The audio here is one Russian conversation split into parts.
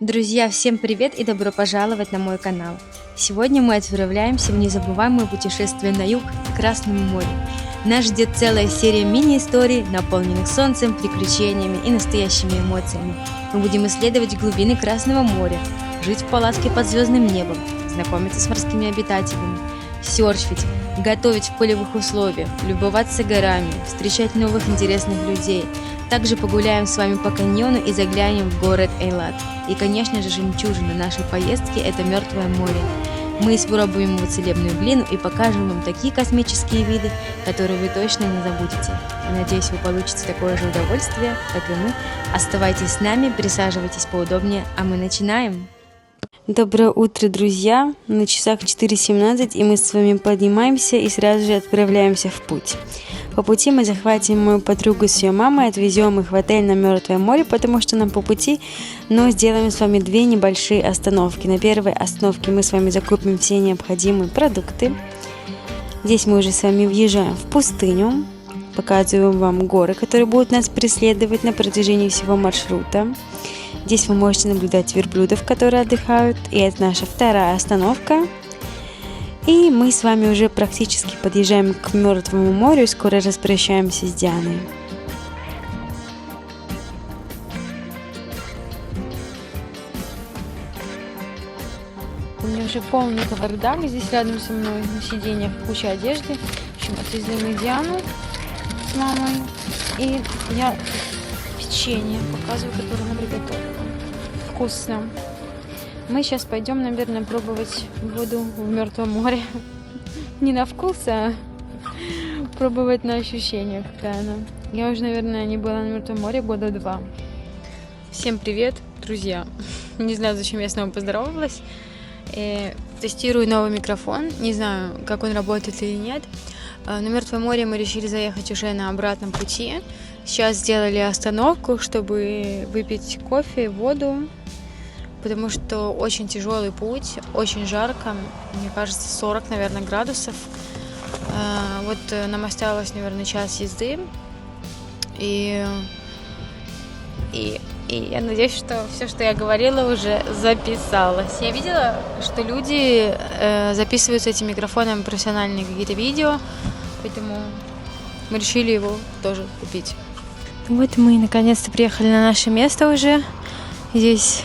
Друзья, всем привет и добро пожаловать на мой канал. Сегодня мы отправляемся в незабываемое путешествие на юг, к Красному морю. Нас ждет целая серия мини-историй, наполненных солнцем, приключениями и настоящими эмоциями. Мы будем исследовать глубины Красного моря, жить в палатке под звездным небом, знакомиться с морскими обитателями, серфить, готовить в полевых условиях, любоваться горами, встречать новых интересных людей. Также погуляем с вами по каньону и заглянем в город Эйлат. И, конечно же, жемчужина нашей поездки – это Мертвое море. Мы испробуем его целебную глину и покажем вам такие космические виды, которые вы точно не забудете. И надеюсь, вы получите такое же удовольствие, как и мы. Оставайтесь с нами, присаживайтесь поудобнее, а мы начинаем! Доброе утро, друзья! На часах 4:17, и мы с вами поднимаемся и сразу же отправляемся в путь. По пути мы захватим мою подругу с ее мамой, отвезем их в отель на Мертвое море, потому что нам по пути, но сделаем с вами две небольшие остановки. На первой остановке мы с вами закупим все необходимые продукты. Здесь мы уже с вами въезжаем в пустыню, показываем вам горы, которые будут нас преследовать на протяжении всего маршрута. Здесь вы можете наблюдать верблюдов, которые отдыхают, и это наша вторая остановка. И мы с вами уже практически подъезжаем к Мертвому морю и скоро распрощаемся с Дианой. У меня уже полный кавардак здесь рядом со мной на сиденьях, куча одежды. В общем, отвезли мы Диану с мамой. И я печенье показываю, которое она приготовила. Вкусно. Мы сейчас пойдем, наверное, пробовать воду в Мертвом море. Не на вкус, а пробовать на ощущение, какая она. Я уже, наверное, не была на Мертвом море года 2. Всем привет, друзья. Не знаю, зачем я снова поздоровалась. Тестирую новый микрофон. Не знаю, как он работает или нет. На Мертвое море мы решили заехать уже на обратном пути. Сейчас сделали остановку, чтобы выпить кофе, воду. Потому что очень тяжелый путь, очень жарко, мне кажется, 40, наверное, градусов. Вот нам осталось, наверное, час езды. И я надеюсь, что все, что я говорила, уже записалось. Я видела, что люди записывают с этим микрофоном профессиональные какие-то видео, поэтому мы решили его тоже купить. Вот мы наконец-то приехали на наше место уже. Здесь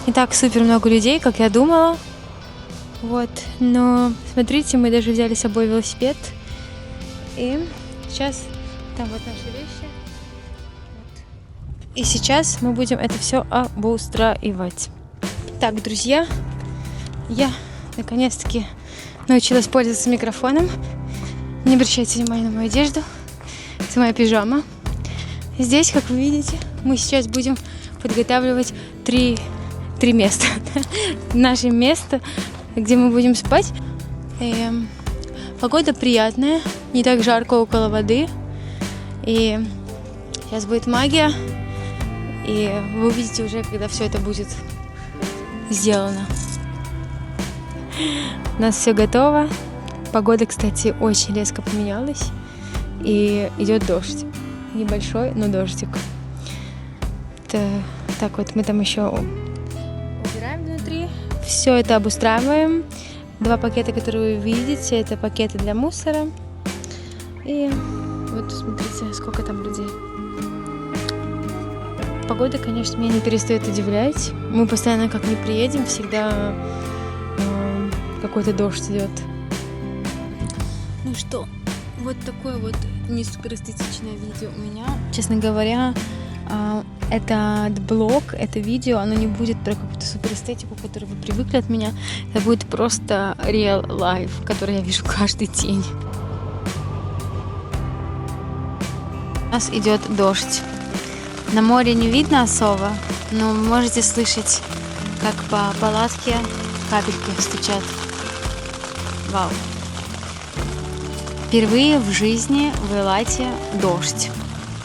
не так супер много людей, как я думала. Вот. Но смотрите, мы даже взяли с собой велосипед. И сейчас там вот наши вещи. Вот. И сейчас мы будем это все обустраивать. Так, друзья, я наконец-таки научилась пользоваться микрофоном. Не обращайте внимания на мою одежду. Это моя пижама. Здесь, как вы видите, мы сейчас будем подготавливать три места. Наше место, где мы будем спать. Погода приятная, не так жарко около воды. И сейчас будет магия. И вы увидите уже, когда все это будет сделано. У нас все готово. Погода, кстати, очень резко поменялась. И идет дождь. Небольшой, но дождик. Так вот, мы там еще убираем внутри. Все это обустраиваем. 2 пакета, которые вы видите, это пакеты для мусора. И вот смотрите, сколько там людей. Погода, конечно, меня не перестает удивлять. Мы постоянно как не приедем, всегда какой-то дождь идет. Ну что, вот такое вот не супер эстетичное видео у меня. Честно говоря, этот блог, это видео, оно не будет про какую-то супер эстетику, к которой вы привыкли от меня. Это будет просто real life, который я вижу каждый день. У нас идет дождь. На море не видно особо, но вы можете слышать, как по палатке капельки стучат. Вау. Впервые в жизни в Эйлате дождь.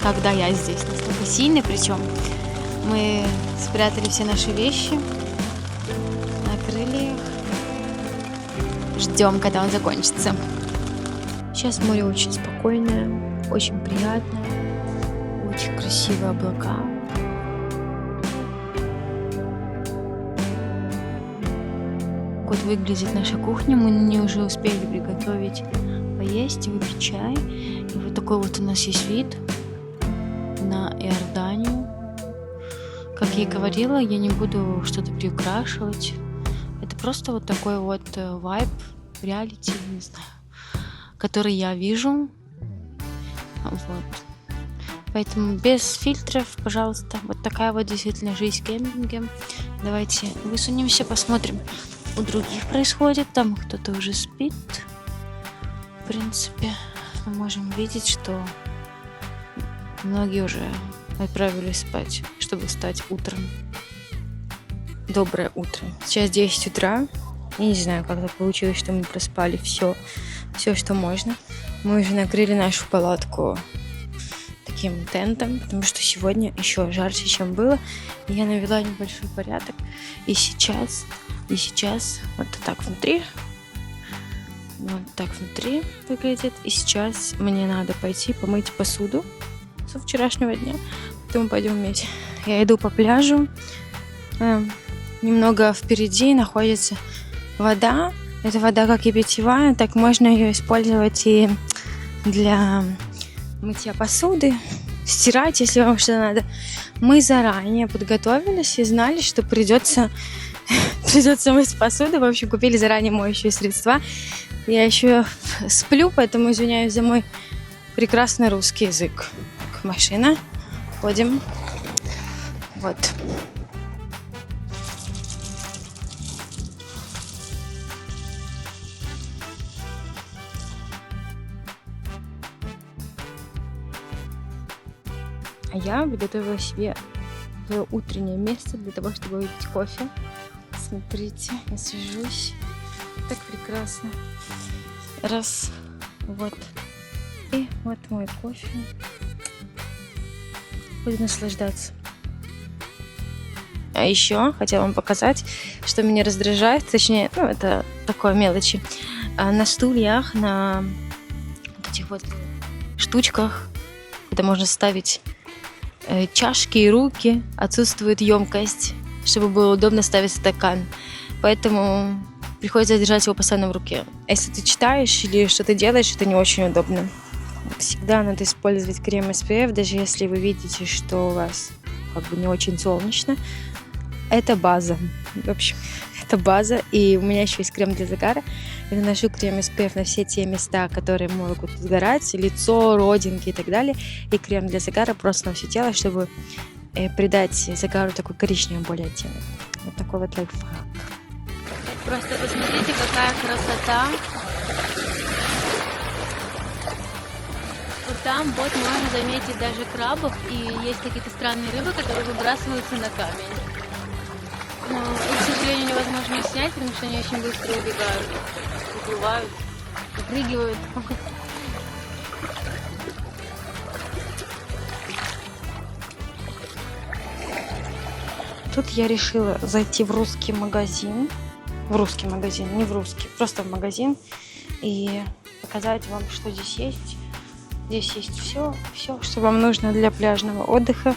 Когда я здесь, настолько сильный, причем мы спрятали все наши вещи, накрыли их, ждем, когда он закончится. Сейчас море очень спокойное, очень приятное, очень красивые облака. вот выглядит наша кухня. Мы на ней уже успели приготовить поесть, выпить чай. И вот такой вот у нас есть вид на Иорданию. Как я и говорила, я не буду что-то приукрашивать. Это просто вот такой вот вайб, реалити, не знаю, который я вижу. Вот. Поэтому без фильтров, пожалуйста. Вот такая вот действительно жизнь в кемпинге. Давайте высунемся, посмотрим. У других происходит. Там кто-то уже спит. В принципе, мы можем видеть, что многие уже отправились спать, чтобы встать утром. Доброе утро. Сейчас 10 утра. Я не знаю, как так получилось, что мы проспали все, что можно. Мы уже накрыли нашу палатку таким тентом, потому что сегодня еще жарче, чем было. И я навела небольшой порядок. И сейчас вот так внутри. Вот так внутри выглядит. И сейчас мне надо пойти помыть посуду со вчерашнего дня. Потом пойдем вместе. Я иду по пляжу. Немного впереди находится вода. Это вода как и питьевая, так можно ее использовать и для мытья посуды, стирать, если вам что надо. Мы заранее подготовились и знали, что придется мыть посуду. В общем, купили заранее моющие средства. Я еще сплю, поэтому извиняюсь за мой прекрасный русский язык. Машина. Ходим. Вот. А я приготовила себе утреннее место для того, чтобы выпить кофе. Смотрите, я сажусь. Так прекрасно. Раз. Вот. И вот мой кофе. Буду наслаждаться. А еще хотела вам показать, что меня раздражает, точнее, это такое мелочи. На стульях, на вот этих вот штучках, куда можно ставить чашки и руки, отсутствует емкость, чтобы было удобно ставить стакан. Поэтому приходится держать его постоянно в руке. Если ты читаешь или что-то делаешь, это не очень удобно. Всегда надо использовать крем SPF, даже если вы видите, что у вас как бы не очень солнечно. Это база. В общем, это база. И у меня еще есть крем для загара. Я наношу крем SPF на все те места, которые могут сгорать, лицо, родинки и так далее. И крем для загара просто на все тело, чтобы придать загару такой коричневый более оттенок. Вот такой вот лайфхак. Просто посмотрите, какая красота. Вот там вот можно заметить даже крабов, и есть какие-то странные рыбы, которые выбрасываются на камень. Но их, к сожалению, невозможно снять, потому что они очень быстро убегают, уплывают, выпрыгивают. Тут я решила зайти в русский магазин. Не в русский, просто в магазин. И показать вам, что здесь есть. Здесь есть все, что вам нужно для пляжного отдыха.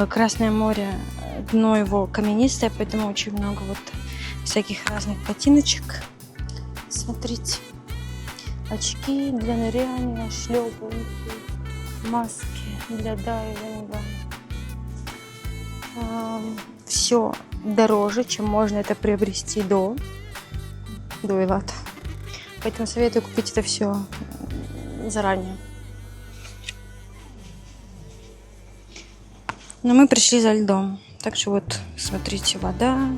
Красное море, дно его каменистое, поэтому очень много вот всяких разных ботиночек. Смотрите. Очки для ныряния, шлепанки, маски для дайвинга. Все дороже, чем можно это приобрести до Элата. Поэтому советую купить это все заранее. Но мы пришли за льдом. Так что вот, смотрите, вода,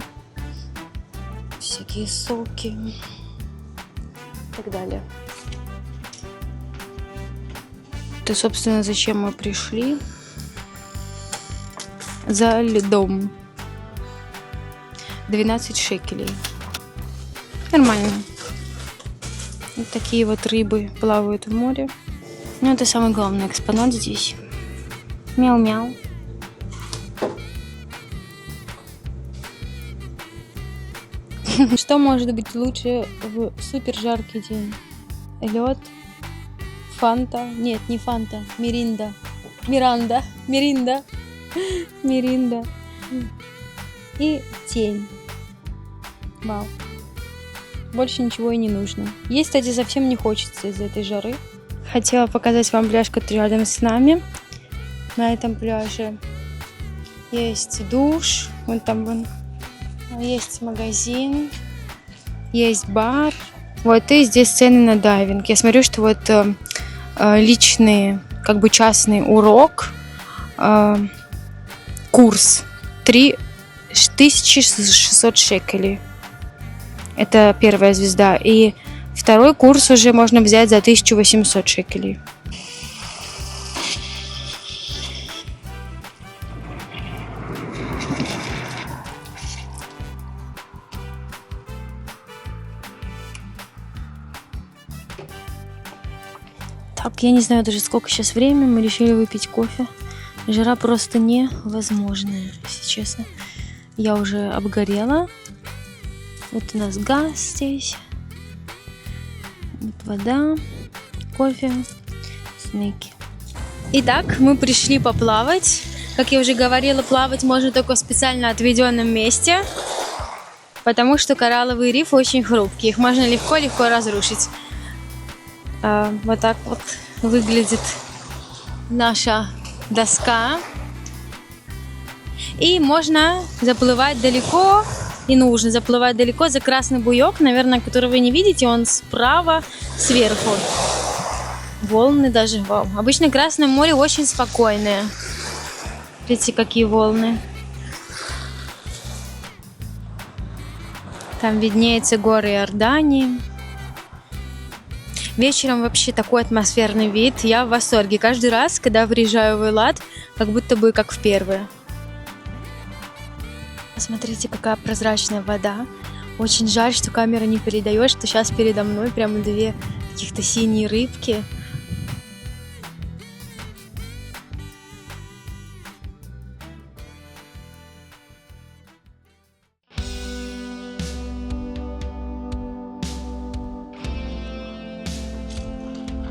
всякие соки и так далее. Это, собственно, зачем мы пришли. За льдом. 12 шекелей. Нормально. Вот такие вот рыбы плавают в море. Ну, это самый главный экспонат здесь. Мяу-мяу. Что может быть лучше в супер жаркий день? Лед, фанта, нет, не фанта, миринда, миринда и тень. Вау. Больше ничего и не нужно. Есть, кстати, совсем не хочется из-за этой жары. Хотела показать вам пляж, который рядом с нами. На этом пляже есть душ, вон там вон. Есть магазин, есть бар. Вот, и здесь цены на дайвинг. Я смотрю, что вот личный, как бы частный урок, курс 3600 шекелей. Это первая звезда. И второй курс уже можно взять за 1800 шекелей. Так, я не знаю даже сколько сейчас время, мы решили выпить кофе. Жара просто невозможная, если честно. Я уже обгорела. Вот у нас газ здесь. Вот вода, кофе, снеки. Итак, мы пришли поплавать. Как я уже говорила, плавать можно только в специально отведенном месте, потому что коралловый риф очень хрупкий. Их можно легко-легко разрушить. Вот так вот выглядит наша доска. И можно заплывать далеко, и нужно заплывать далеко за красный буёк, наверное, который вы не видите, он справа, сверху. Волны даже, вау. Обычно Красное море очень спокойное. Видите, какие волны. Там виднеются горы Иордании. Вечером вообще такой атмосферный вид. Я в восторге. Каждый раз, когда приезжаю в Эйлат, как будто бы как в первое. Посмотрите, какая прозрачная вода. Очень жаль, что камера не передает, что сейчас передо мной прямо две каких-то синие рыбки.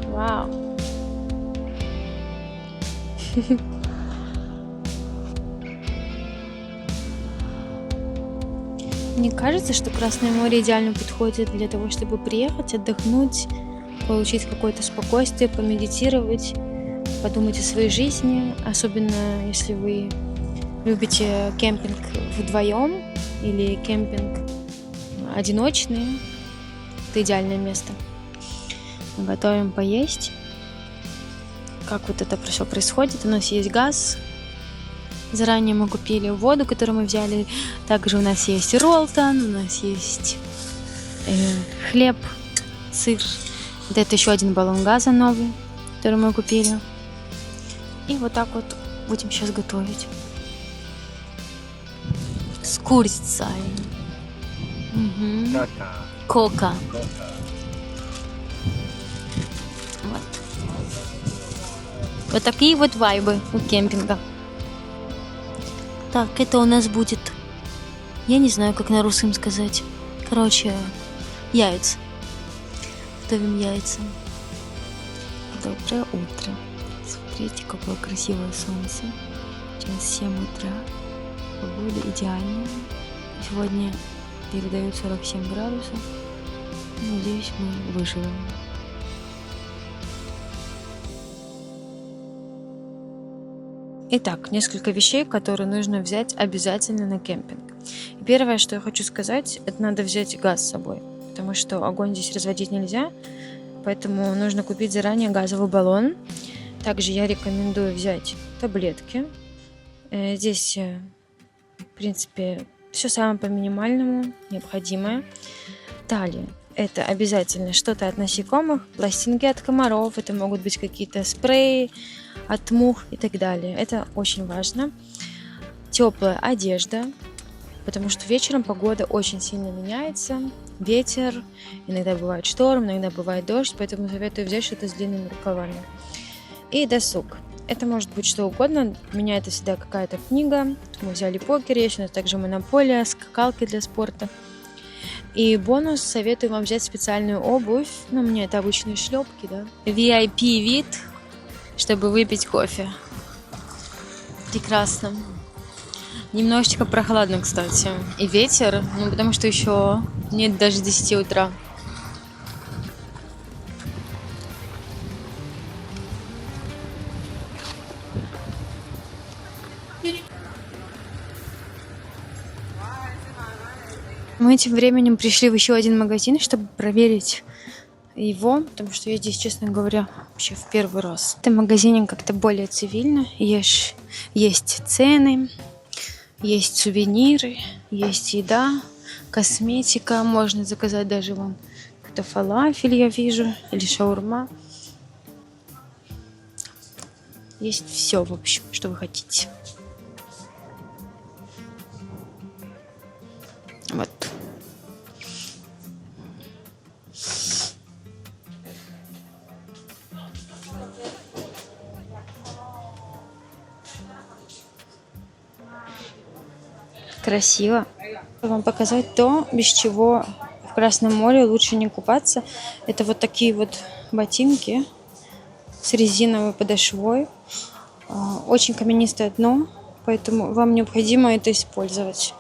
Вау. Мне кажется, что Красное море идеально подходит для того, чтобы приехать, отдохнуть, получить какое-то спокойствие, помедитировать, подумать о своей жизни, особенно если вы любите кемпинг вдвоем или кемпинг одиночный. Это идеальное место. Мы готовим поесть. Как вот это все происходит? У нас есть газ. Заранее мы купили воду, которую мы взяли. Также у нас есть роллтон, у нас есть хлеб, сыр. Вот это еще один баллон газа новый, который мы купили. И вот так вот будем сейчас готовить. С курицей. Угу. Кока. Вот такие вот вайбы у кемпинга. Так, это у нас будет... Я не знаю, как на русском сказать. Короче, яйца. Готовим яйца. Доброе утро. Смотрите, какое красивое солнце. Сейчас 7 утра. Погода идеальная. Сегодня передают 47 градусов. Надеюсь, мы выживем. Итак, несколько вещей, которые нужно взять обязательно на кемпинг. И первое, что я хочу сказать, это надо взять газ с собой, потому что огонь здесь разводить нельзя, поэтому нужно купить заранее газовый баллон. Также я рекомендую взять таблетки. Здесь, в принципе, все самое по минимальному, необходимое. Далее, это обязательно что-то от насекомых, пластинки от комаров, это могут быть какие-то спреи от мух и так далее. Это очень важно. Теплая одежда, потому что вечером погода очень сильно меняется. Ветер, иногда бывает шторм, иногда бывает дождь, поэтому советую взять что-то с длинными рукавами. И досуг. Это может быть что угодно. У меня это всегда какая-то книга. Мы взяли покер, есть у нас также монополия, скакалки для спорта. И бонус, советую вам взять специальную обувь. Ну, у меня это обычные шлепки, да. VIP вид, чтобы выпить кофе. Прекрасно. Немножечко прохладно, кстати. И ветер, ну потому что еще нет даже 10 утра. Мы тем временем пришли в еще один магазин, чтобы проверить его, потому что я здесь, честно говоря, вообще в первый раз. В этом магазине как-то более цивильно. Есть цены, есть сувениры, есть еда, косметика. Можно заказать даже вон какой-то фалафель, я вижу, или шаурма. Есть все, в общем, что вы хотите. Вот. Красиво. Вам показать то, без чего в Красном море лучше не купаться. Это вот такие вот ботинки с резиновой подошвой. Очень каменистое дно, поэтому вам необходимо это использовать.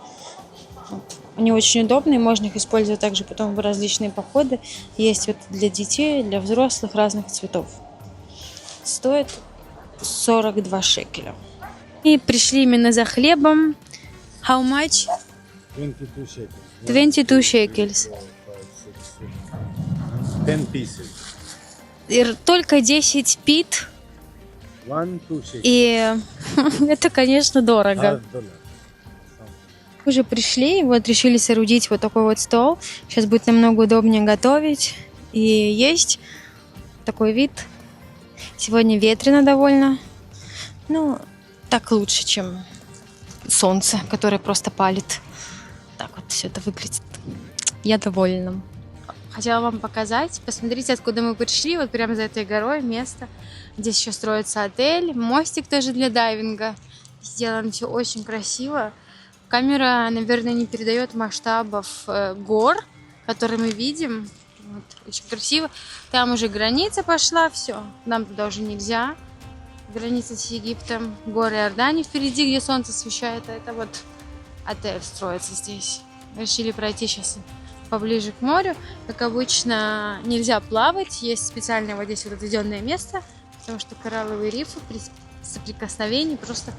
Вот. Они очень удобные, можно их использовать также потом в различные походы. Есть вот для детей, для взрослых разных цветов. Стоит 42 шекеля. И пришли именно за хлебом. How much? 22 shekels. 22 shekels. 10 pieces. И только 10 пит. 1, 2 shekels. И это, конечно, дорого. $1. Уже пришли, вот решили соорудить вот такой вот стол. Сейчас будет намного удобнее готовить и есть. Такой вид. Сегодня ветрено довольно. Ну, так лучше, чем солнце, которое просто палит. Так вот все это выглядит. Я довольна. Хотела вам показать. Посмотрите, откуда мы пришли. Вот прямо за этой горой место. Здесь еще строится отель. Мостик тоже для дайвинга. Сделано все очень красиво. Камера, наверное, не передает масштабов гор, которые мы видим. Вот, очень красиво. Там уже граница пошла, все. Нам туда уже нельзя. Граница с Египтом. Горы Иордании впереди, где солнце освещает. А это вот отель строится здесь. Решили пройти сейчас поближе к морю. Как обычно, нельзя плавать. Есть специальное вот здесь вот отведенное место, потому что коралловые рифы при соприкосновении просто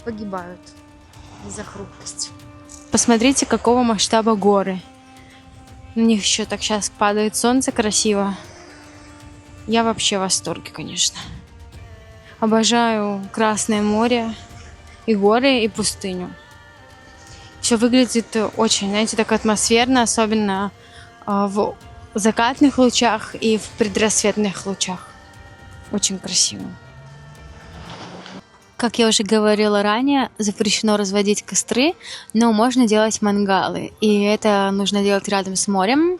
погибают из-за хрупкости. Посмотрите, какого масштаба горы. На них еще так сейчас падает солнце красиво. Я вообще в восторге, конечно. Обожаю Красное море, и горы, и пустыню. Все выглядит очень, знаете, так атмосферно, особенно в закатных лучах и в предрассветных лучах. Очень красиво. Как я уже говорила ранее, запрещено разводить костры, но можно делать мангалы. И это нужно делать рядом с морем.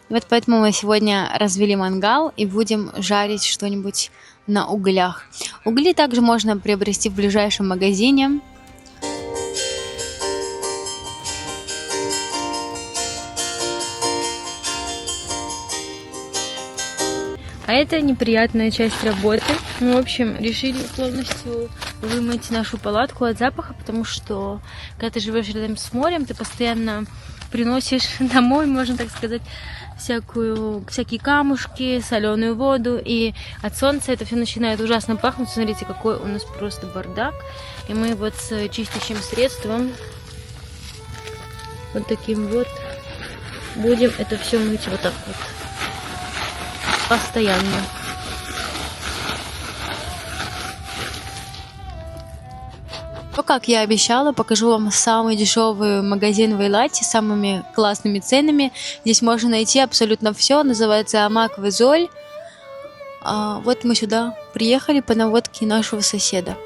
И вот поэтому мы сегодня развели мангал и будем жарить что-нибудь на углях. Угли также можно приобрести в ближайшем магазине. А это неприятная часть работы. Мы, в общем, решили полностью вымыть нашу палатку от запаха, потому что, когда ты живешь рядом с морем, ты постоянно приносишь домой, можно так сказать, всякие камушки, соленую воду, и от солнца это все начинает ужасно пахнуть. Смотрите, какой у нас просто бардак. И мы вот с чистящим средством, вот таким вот, будем это все мыть вот так вот. Постоянно. Ну, как я обещала, покажу вам самый дешевый магазин в Эйлате с самыми классными ценами. Здесь можно найти абсолютно все. Называется Амак Везоль. Вот мы сюда приехали по наводке нашего соседа.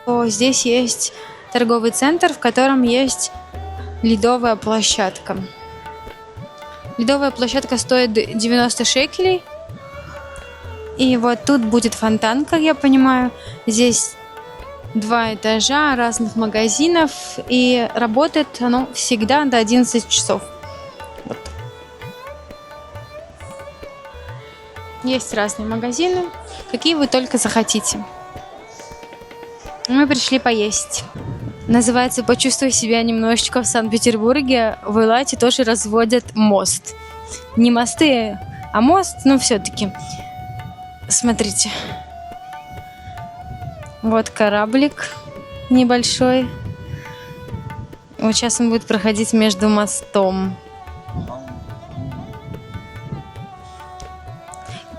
Здесь есть торговый центр, в котором есть ледовая площадка. Ледовая площадка стоит 90 шекелей. И вот тут будет фонтан, как я понимаю. Здесь 2 этажа разных магазинов. И работает оно всегда до 11 часов. Вот. Есть разные магазины, какие вы только захотите. Мы пришли поесть. Называется «Почувствуй себя немножечко в Санкт-Петербурге». В Элате тоже разводят мост. Не мосты, а мост, но все-таки. Смотрите. Вот кораблик небольшой. Вот сейчас он будет проходить между мостом.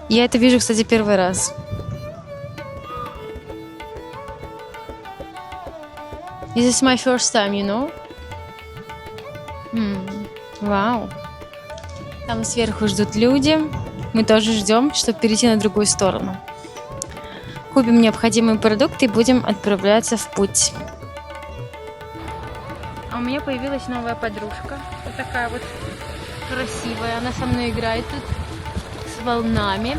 Я это вижу, кстати, первый раз. This is my first time, you know? Вау. Там сверху ждут люди. Мы тоже ждем, чтобы перейти на другую сторону. Купим необходимые продукты и будем отправляться в путь. А у меня появилась новая подружка. Вот такая вот красивая. Она со мной играет тут с волнами.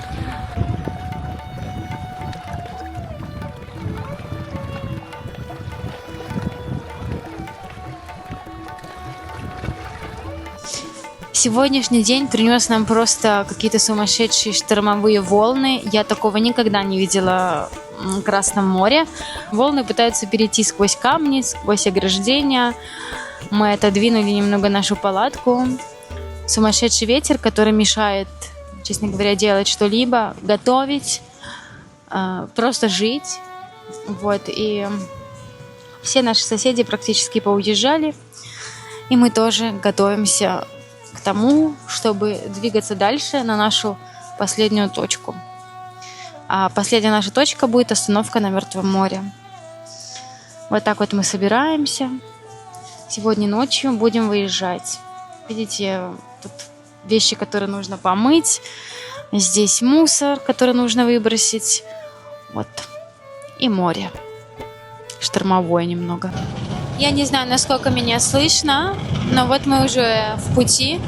Сегодняшний день принес нам просто какие-то сумасшедшие штормовые волны. Я такого никогда не видела в Красном море. Волны пытаются перейти сквозь камни, сквозь ограждения. Мы отодвинули немного нашу палатку. Сумасшедший ветер, который мешает, честно говоря, делать что-либо, готовить, просто жить. Вот. И все наши соседи практически поуезжали. И мы тоже готовимся к тому, чтобы двигаться дальше на нашу последнюю точку. А последняя наша точка будет остановка на Мертвом море. Вот так вот мы собираемся. Сегодня ночью будем выезжать. Видите, тут вещи, которые нужно помыть. Здесь мусор, который нужно выбросить. Вот. И море. Штормовое немного. Я не знаю, насколько меня слышно, но вот мы уже в пути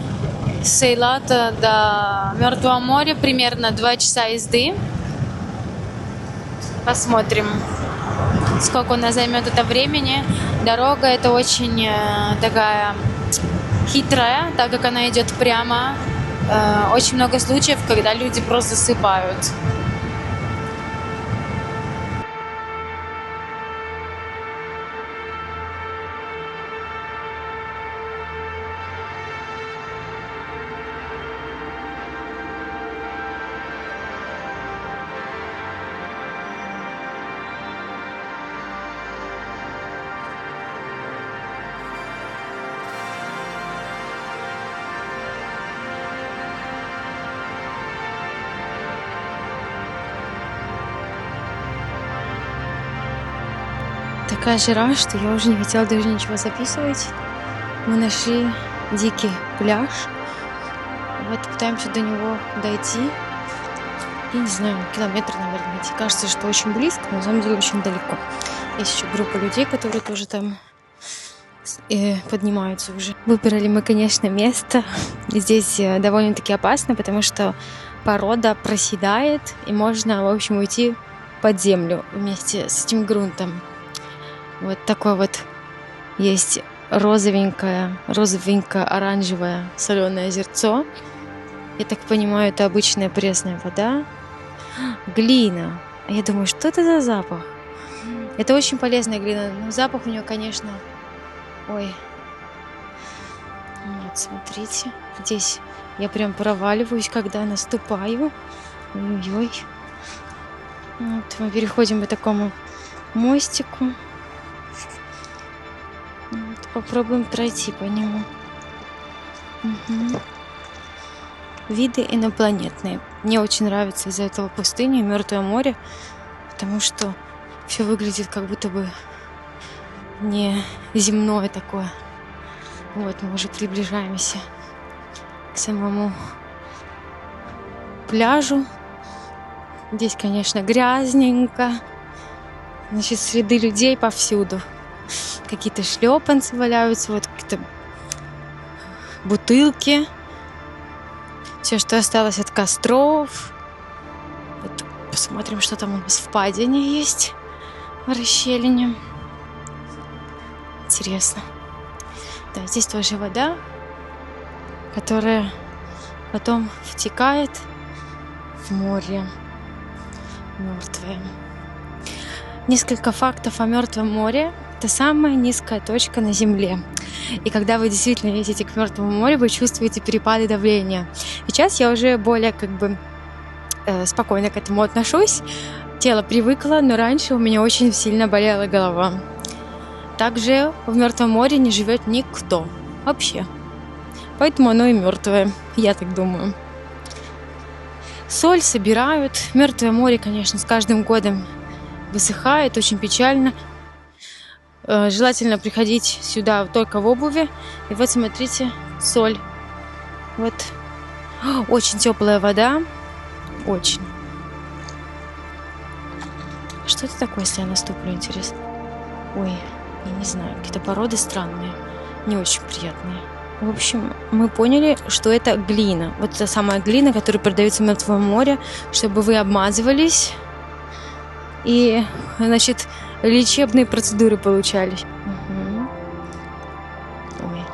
с Эйлата до Мертвого моря, примерно 2 часа езды. Посмотрим, сколько у нас займет это времени. Дорога это очень такая хитрая, так как она идет прямо. Очень много случаев, когда люди просто засыпают. Такая жара, что я уже не хотела даже ничего записывать. Мы нашли дикий пляж. Вот пытаемся до него дойти. И не знаю, километр, наверное, идти. Кажется, что очень близко, но на самом деле очень далеко. Есть еще группа людей, которые тоже там поднимаются уже. Выбрали мы, конечно, место. Здесь довольно-таки опасно, потому что порода проседает, и можно, в общем, уйти под землю вместе с этим грунтом. Вот такое вот есть розовенько-оранжевое соленое озерцо. Я так понимаю, это обычная пресная вода. Глина. Я думаю, что это за запах? Это очень полезная глина, но запах у нее, конечно... Ой. Вот, смотрите. Здесь я прям проваливаюсь, когда наступаю. Ой-ой-ой. Вот, мы переходим по такому мостику. Вот, попробуем пройти по нему. Угу. Виды инопланетные. Мне очень нравится из-за этого пустыня и Мертвое море, потому что все выглядит как будто бы не земное такое. Вот, мы уже приближаемся к самому пляжу. Здесь, конечно, грязненько. Значит, следы людей повсюду. Какие-то шлепанцы валяются, вот какие-то бутылки. Все, что осталось от костров. Вот, посмотрим, что там у нас в впадине есть. В расщелине. Интересно. Да, здесь тоже вода, которая потом втекает в море мертвое. Несколько фактов о Мертвом море. это самая низкая точка на Земле. И когда вы действительно едете к Мертвому морю, вы чувствуете перепады давления. Сейчас я уже более спокойно к этому отношусь. Тело привыкло, но раньше у меня очень сильно болела голова. Также в Мертвом море не живет никто вообще. Поэтому оно и мертвое, я так думаю. Соль собирают. Мертвое море, конечно, с каждым годом высыхает, очень печально. Желательно приходить сюда только в обуви. И вот смотрите, соль. Вот. Очень теплая вода. Очень. Что это такое, если я наступлю, интересно? Ой, я не знаю, какие-то породы странные, не очень приятные. В общем, мы поняли, что это глина. Вот та самая глина, которая продается в Мертвом море, чтобы вы обмазывались и, значит, лечебные процедуры получались. Угу. Ой.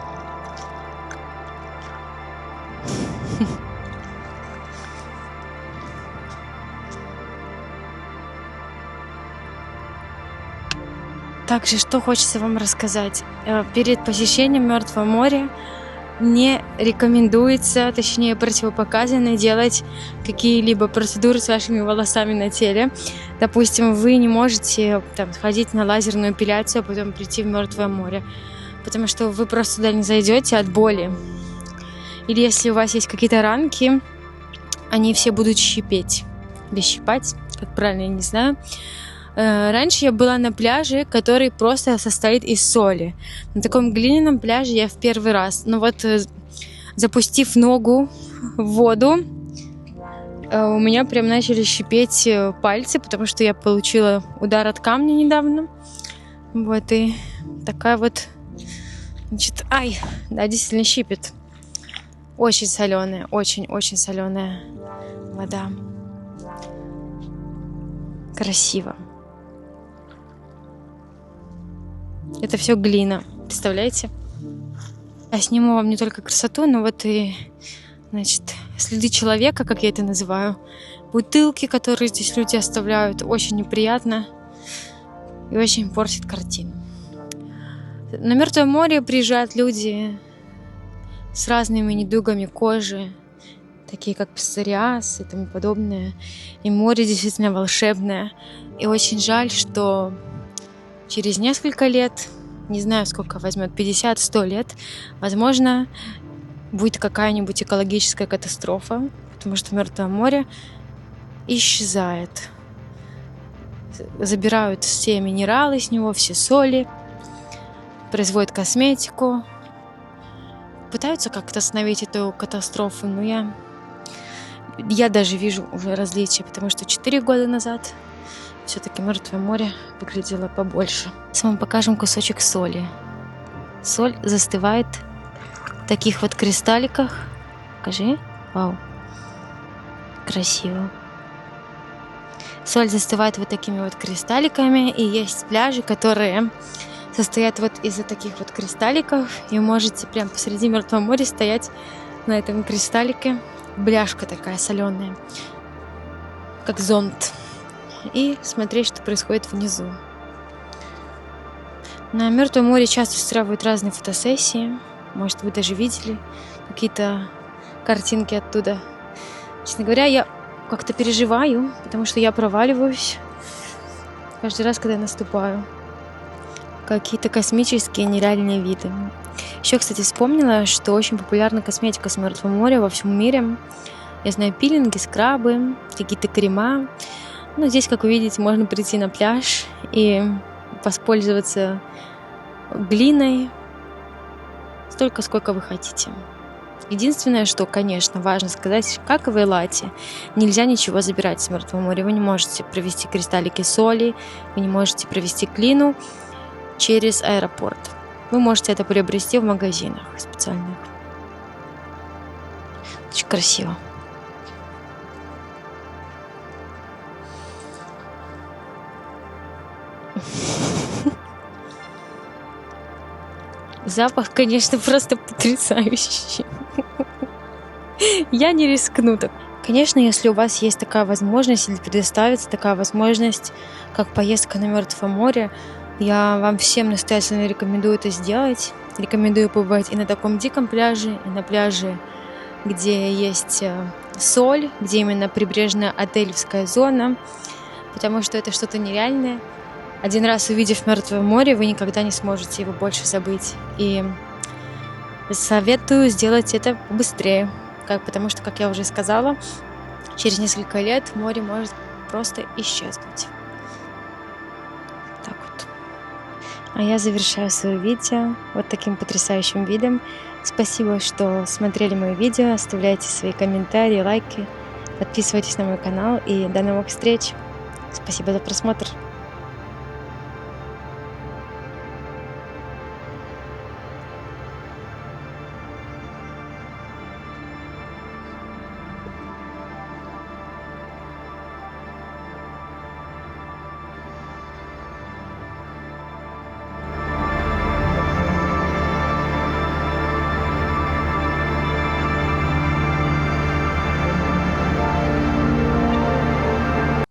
Также, что хочется вам рассказать. Перед посещением Мертвого моря не рекомендуется, точнее противопоказано делать какие-либо процедуры с вашими волосами на теле. Допустим, вы не можете сходить на лазерную эпиляцию, а потом прийти в Мертвое море, потому что вы просто туда не зайдете от боли. Или если у вас есть какие-то ранки, они все будут щипеть. Или щипать, как правильно, я не знаю. Раньше я была на пляже, который просто состоит из соли. На таком глиняном пляже я в первый раз. Но вот запустив ногу в воду, у меня прям начали щипеть пальцы, потому что я получила удар от камня недавно. Вот, и такая вот, значит, да, действительно щипет. Очень соленая, очень-очень соленая вода. Красиво. Это все глина, представляете? Я сниму вам не только красоту, но вот и, значит, следы человека, как я это называю, бутылки, которые здесь люди оставляют, очень неприятно и очень портит картину. На Мертвое море приезжают люди с разными недугами кожи, такие как псориаз и тому подобное. И море действительно волшебное. И очень жаль, что через несколько лет, не знаю, сколько возьмет, 50-100 лет, возможно, будет какая-нибудь экологическая катастрофа, потому что Мертвое море исчезает. Забирают все минералы с него, все соли, производят косметику, пытаются как-то остановить эту катастрофу, но я даже вижу уже различия, потому что 4 года назад все-таки Мертвое море выглядело побольше. Сейчас вам покажем кусочек соли. Соль застывает в таких вот кристалликах. Покажи. Вау. Красиво. Соль застывает вот такими вот кристалликами. И есть пляжи, которые состоят вот из таких вот кристалликов. И вы можете прямо посреди Мертвого моря стоять на этом кристаллике. Бляшка такая соленая, как зонт. И смотреть, что происходит внизу. На Мертвом море часто устраивают разные фотосессии. Может, вы даже видели какие-то картинки оттуда. Честно говоря, я как-то переживаю, потому что я проваливаюсь каждый раз, когда я наступаю. Какие-то космические нереальные виды. Еще, кстати, вспомнила, что очень популярна косметика с Мертвого моря во всем мире. Я знаю пилинги, скрабы, какие-то крема. Ну, здесь, как вы видите, можно прийти на пляж и воспользоваться глиной столько, сколько вы хотите. Единственное, что, конечно, важно сказать, как и в Эйлате, нельзя ничего забирать с Мертвого моря. Вы не можете провести кристаллики соли, вы не можете провести глину через аэропорт. Вы можете это приобрести в магазинах специальных. Очень красиво. Запах, конечно, просто потрясающий. Я не рискну так. Конечно, если у вас есть такая возможность или предоставится такая возможность, как поездка на Мертвое море, Я вам всем настоятельно рекомендую это сделать. Рекомендую побывать и на таком диком пляже, и на пляже, где есть соль, где именно прибрежная отелевская зона, потому что это что-то нереальное. Один раз увидев Мертвое море, вы никогда не сможете его больше забыть. И советую сделать это быстрее, потому что, как я уже сказала, через несколько лет море может просто исчезнуть. Так вот. А я завершаю свое видео вот таким потрясающим видом. Спасибо, что смотрели мое видео. Оставляйте свои комментарии, лайки. Подписывайтесь на мой канал. И до новых встреч. Спасибо за просмотр.